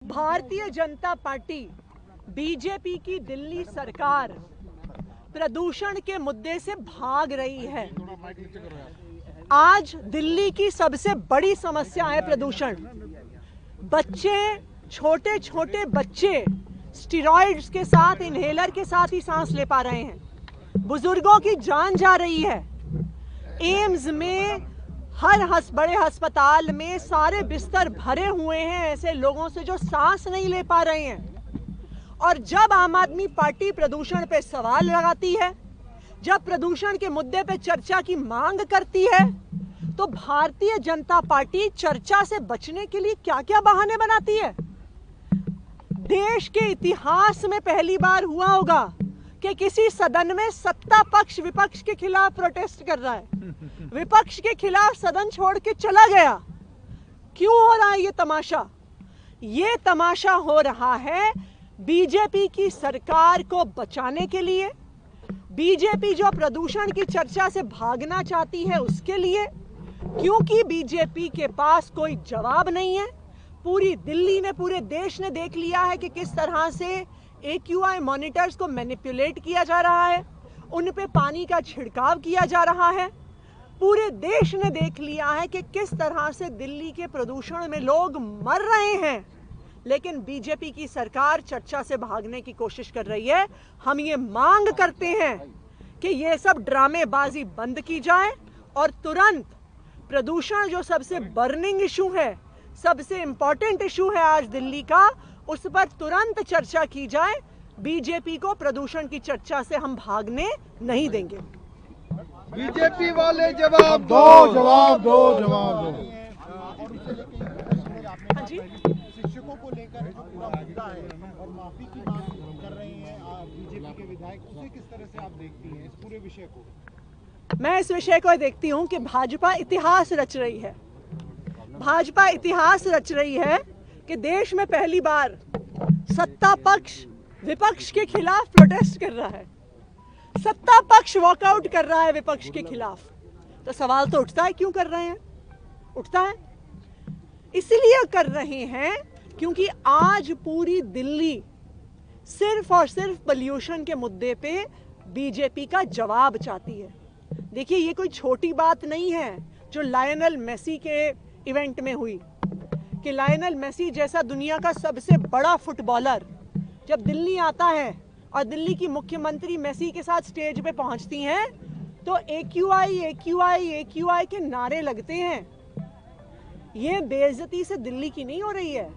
Bharatiya Janata party BJP की दिल्ली सरकार प्रदूषण के मुद्दे से भाग रही है। आज दिल्ली की सबसे बड़ी समस्या है प्रदूषण। बच्चे, छोटे छोटे बच्चे स्टेरॉइड्स के साथ, इनहेलर के साथ ही सांस ले पा रहे हैं। बुजुर्गों की जान जा रही है। एम्स में, हर बड़े अस्पताल में सारे बिस्तर भरे हुए हैं ऐसे लोगों से जो सांस नहीं ले पा रहे हैं। और जब आम आदमी पार्टी प्रदूषण पे सवाल लगाती है, जब प्रदूषण के मुद्दे पे चर्चा की मांग करती है, तो भारतीय जनता पार्टी चर्चा से बचने के लिए क्या क्या बहाने बनाती है। देश के इतिहास में पहली बार हुआ होगा कि किसी सदन में सत्ता पक्ष विपक्ष के खिलाफ प्रोटेस्ट कर रहा है, विपक्ष के खिलाफ सदन छोड़ के चला गया। क्यों हो रहा है ये तमाशा? ये तमाशा हो रहा है बीजेपी की सरकार को बचाने के लिए, बीजेपी जो प्रदूषण की चर्चा से भागना चाहती है उसके लिए, क्योंकि बीजेपी के पास कोई जवाब नहीं है। पूरी दिल्ली ने, पूरे देश ने देख लिया है कि किस तरह से AQI मॉनिटर्स को मैनिपुलेट किया जा रहा है, उन पे पानी का छिड़काव किया जा रहा है। पूरे देश ने देख लिया है कि किस तरह से दिल्ली के प्रदूषण में लोग मर रहे हैं, लेकिन बीजेपी की सरकार चर्चा से भागने की कोशिश कर रही है। हम ये मांग करते हैं कि ये सब ड्रामेबाजी बंद की जाए और तुरंत प्रदूषण जो सबसे बर्निंग इशू है, सबसे इंपॉर्टेंट इशू है आज दिल्ली का, उस पर तुरंत चर्चा की जाए। बीजेपी को प्रदूषण की चर्चा से हम भागने नहीं देंगे। बीजेपी वाले जवाब दो, जवाब दो, जवाब दो। हाँ जी, शिक्षकों को लेकर जो पूरा मुद्दा है और माफी की मांग कर रहे हैं बीजेपी के विधायक, उसे किस तरह से आप देखती हैं इस पूरे विषय को? मैं इस विषय को देखती हूं कि भाजपा इतिहास रच रही है। भाजपा इतिहास रच रही है कि देश में पहली बार सत्ता पक्ष विपक्ष के खिलाफ प्रोटेस्ट कर रहा है, सत्ता पक्ष वॉकआउट कर रहा है विपक्ष के खिलाफ। तो सवाल तो उठता है, क्यों कर रहे हैं? उठता है इसलिए कर रहे हैं क्योंकि आज पूरी दिल्ली सिर्फ और सिर्फ पोल्यूशन के मुद्दे पे बीजेपी का जवाब चाहती है। देखिए, ये कोई छोटी बात नहीं है जो लायनल मेसी के इवेंट में हुई, कि लायनल मेसी जैसा दुनिया का सबसे बड़ा फुटबॉलर जब दिल्ली आता है और दिल्ली की मुख्यमंत्री मेसी के साथ स्टेज पे पहुंचती हैं तो AQI AQI AQI के नारे लगते हैं। ये बेइज्जती से दिल्ली की नहीं हो रही है,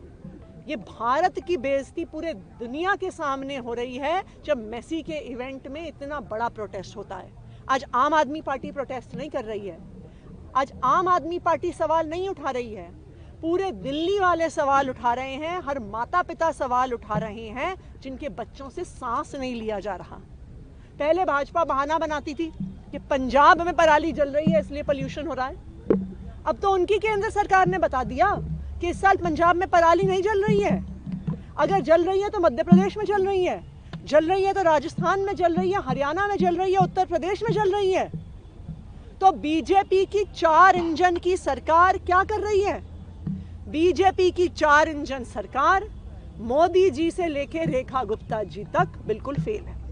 ये भारत की बेइज्जती पूरे दुनिया के सामने हो रही है जब मेसी के इवेंट में इतना बड़ा प्रोटेस्ट होता है। आज आम आदमी पार्टी प्रोटेस्ट नहीं कर रही है, आज आम आदमी पार्टी सवाल नहीं उठा रही है, पूरे दिल्ली वाले सवाल उठा रहे हैं। हर माता पिता सवाल उठा रहे हैं जिनके बच्चों से सांस नहीं लिया जा रहा। पहले भाजपा बहाना बनाती थी कि पंजाब में पराली जल रही है इसलिए पोल्यूशन हो रहा है। अब तो उनकी केंद्र सरकार ने बता दिया कि इस साल पंजाब में पराली नहीं जल रही है। अगर जल रही है तो मध्य प्रदेश में जल रही है, जल रही है तो राजस्थान में जल रही है, हरियाणा में जल रही है, उत्तर प्रदेश में जल रही है। तो बीजेपी की 4 इंजन की सरकार क्या कर रही है? बीजेपी की 4 इंजन सरकार मोदी जी से लेके रेखा गुप्ता जी तक बिल्कुल फेल है।